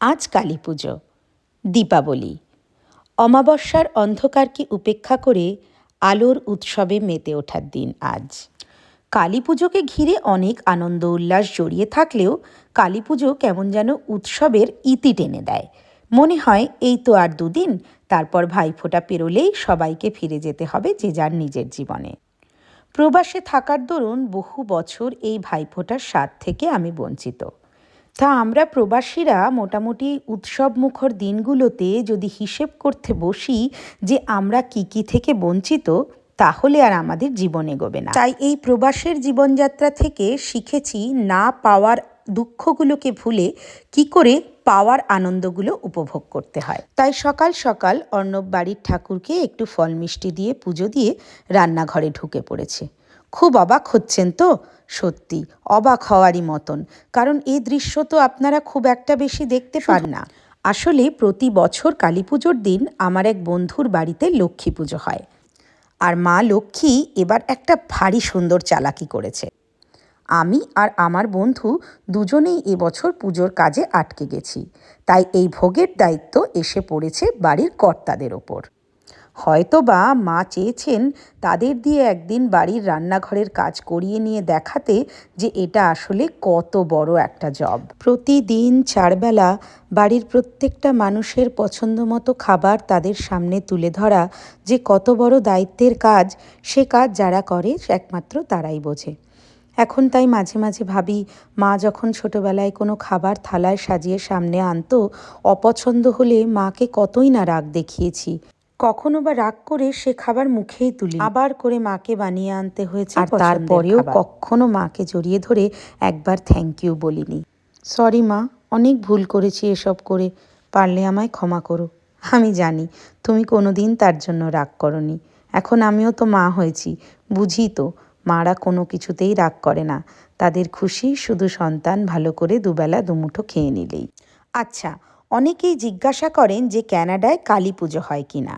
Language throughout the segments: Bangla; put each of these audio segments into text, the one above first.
আজ কালী পুজো, দীপাবলি। অমাবস্যার অন্ধকারকে উপেক্ষা করে আলোর উৎসবে মেতে ওঠার দিন আজ। কালী পুজোকে ঘিরে অনেক আনন্দ উল্লাস জড়িয়ে থাকলেও কালী পুজো কেমন যেন উৎসবের ইতি টেনে দেয়। মনে হয় এই তো আর দুদিন, তারপর ভাইফোঁটা পেরোলেই সবাইকে ফিরে যেতে হবে যে যার নিজের জীবনে। প্রবাসে থাকার দরুন বহু বছর এই ভাইফোঁটার স্বাদ থেকে আমি বঞ্চিত। তা আমরা প্রবাসীরা মোটামুটি উৎসবমুখর দিনগুলোতে যদি হিসেব করতে বসি যে আমরা কী থেকে বঞ্চিত, তাহলে আর আমাদের জীবন এগোবে না। তাই এই প্রবাসের জীবনযাত্রা থেকে শিখেছি না পাওয়ার দুঃখগুলোকে ভুলে কি করে পাওয়ার আনন্দগুলো উপভোগ করতে হয়। তাই সকাল সকাল অর্ণব বাড়ির ঠাকুরকে একটু ফল মিষ্টি দিয়ে পুজো দিয়ে রান্নাঘরে ঢুকে পড়েছে। খুব অবাক হচ্ছেন তো? সত্যি অবাক হওয়ারই মতন, কারণ এই দৃশ্য তো আপনারা খুব একটা বেশি দেখতে পান না। আসলে প্রতি বছর কালী পুজোর দিন আমার এক বন্ধুর বাড়িতে লক্ষ্মী পুজো হয়, আর মা লক্ষ্মী এবার একটা ভারী সুন্দর চালাকি করেছে। আমি আর আমার বন্ধু দুজনেই এবছর পুজোর কাজে আটকে গেছি, তাই এই ভোগের দায়িত্ব এসে পড়েছে বাড়ির কর্তাদের ওপর। হয়তো বা মা চেয়েছেন তাদের দিয়ে একদিন বাড়ির রান্নাঘরের কাজ করিয়ে নিয়ে দেখাতে যে এটা আসলে কত বড় একটা জব। প্রতিদিন চারবেলা বাড়ির প্রত্যেকটা মানুষের পছন্দ মতো খাবার তাদের সামনে তুলে ধরা যে কত বড় দায়িত্বের কাজ, সে কাজ যারা করে একমাত্র তারাই বোঝে। এখন তাই মাঝে মাঝে ভাবি, মা যখন ছোটবেলায় কোনো খাবার থালায় সাজিয়ে সামনে আনতো, অপছন্দ হলে মাকে কতই না রাগ দেখিয়েছি। কখনো বা রাগ করে সে খাবার মুখেই তুলি, আবার করে মাকে বানিয়ে আনতে হয়েছে, আর তারপরেও কখনো মাকে জড়িয়ে ধরে একবার থ্যাংক ইউ বলিনি। সরি মা, অনেক ভুল করেছি এসব করে, পারলে আমায় ক্ষমা করো। আমি জানি তুমি কোনোদিন তার জন্য রাগ করনি। এখন আমিও তো মা হয়েছি, বুঝি তো মারা কোনো কিছুতেই রাগ করে না। তাদের খুশি শুধু সন্তান ভালো করে দুবেলা দুমুঠো খেয়ে নিলেই। আচ্ছা, অনেকেই জিজ্ঞাসা করেন যে ক্যানাডায় কালী পুজো হয় কি না।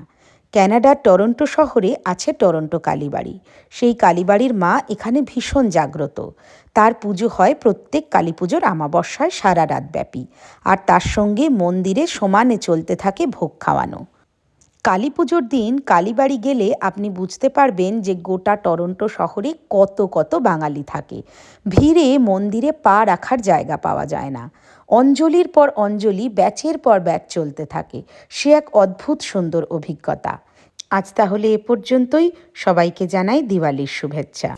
ক্যানাডার টরন্টো শহরে আছে টরন্টো কালীবাড়ি। সেই কালীবাড়ির মা এখানে ভীষণ জাগ্রত। তার পুজো হয় প্রত্যেক কালী পুজোর আমাবস্যায় সারা রাত ব্যাপী, আর তার সঙ্গে মন্দিরে সমানে চলতে থাকে ভোগ খাওয়ানো। কালী পুজোর দিন কালীবাড়ি গেলে আপনি বুঝতে পারবেন যে গোটা টরন্টো শহরে কত কত বাঙালি থাকে। ভিড়ে মন্দিরে পা রাখার জায়গা পাওয়া যায় না। অঞ্জলির পর অঞ্জলি, ব্যাচের পর ব্যাচ চলতে থাকে। সে এক অদ্ভুত সুন্দর অভিজ্ঞতা। আজ তাহলে এ পর্যন্তই। সবাইকে জানাই দিওয়ালির শুভেচ্ছা।